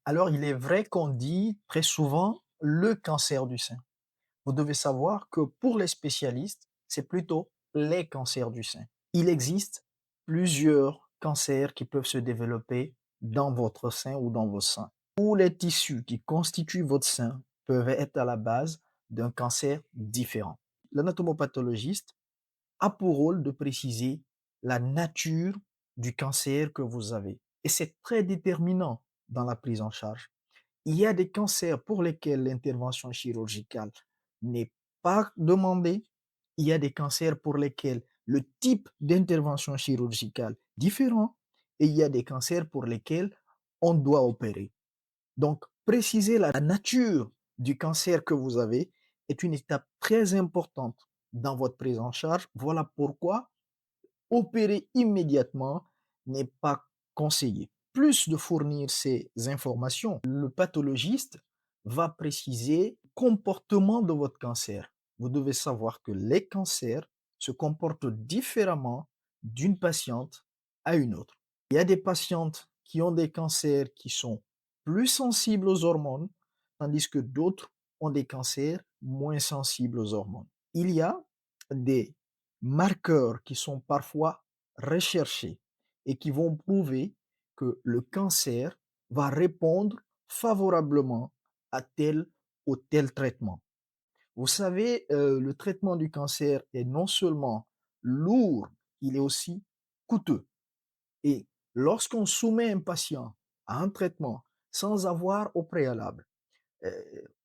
Alors, il est vrai qu'on dit très souvent le cancer du sein. Vous devez savoir que pour les spécialistes, c'est plutôt les cancers du sein. Il existe plusieurs cancers qui peuvent se développer dans votre sein ou dans vos seins. Tous les tissus qui constituent votre sein peuvent être à la base d'un cancer différent. L'anatomopathologiste a pour rôle de préciser la nature du cancer que vous avez. Et c'est très déterminant dans la prise en charge. Il y a des cancers pour lesquels l'intervention chirurgicale n'est pas demandée. Il y a des cancers pour lesquels le type d'intervention chirurgicale est différent. Et il y a des cancers pour lesquels on doit opérer. Donc, préciser la nature du cancer que vous avez est une étape très importante dans votre prise en charge. Voilà pourquoi opérer immédiatement n'est pas conseillé. Plus de fournir ces informations, le pathologiste va préciser le comportement de votre cancer. Vous devez savoir que les cancers se comportent différemment d'une patiente à une autre. Il y a des patientes qui ont des cancers qui sont plus sensibles aux hormones, tandis que d'autres ont des cancers moins sensibles aux hormones. Il y a des marqueurs qui sont parfois recherchés et qui vont prouver que le cancer va répondre favorablement à tel ou tel traitement. Vous savez, le traitement du cancer est non seulement lourd, il est aussi coûteux. Et lorsqu'on soumet un patient à un traitement sans avoir au préalable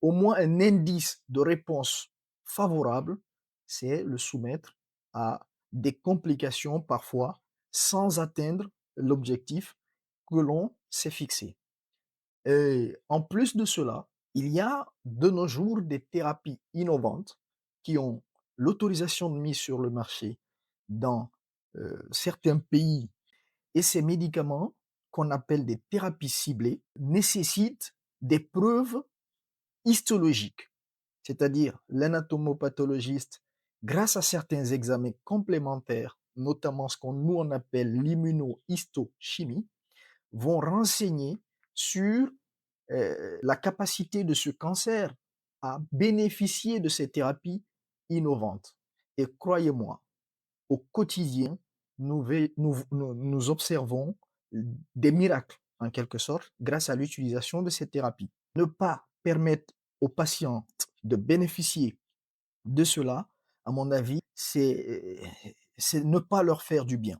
au moins un indice de réponse favorable, c'est le soumettre à des complications parfois sans atteindre l'objectif que l'on s'est fixé. Et en plus de cela, il y a de nos jours des thérapies innovantes qui ont l'autorisation de mise sur le marché dans certains pays. Et ces médicaments, qu'on appelle des thérapies ciblées, nécessitent des preuves histologiques, c'est-à-dire l'anatomopathologiste, grâce à certains examens complémentaires, notamment ce qu'on nous on appelle l'immunohistochimie, vont renseigner sur la capacité de ce cancer à bénéficier de ces thérapies innovantes. Et croyez-moi, au quotidien, nous observons des miracles, en quelque sorte, grâce à l'utilisation de ces thérapies. Ne pas permettre aux patients de bénéficier de cela, à mon avis, c'est ne pas leur faire du bien.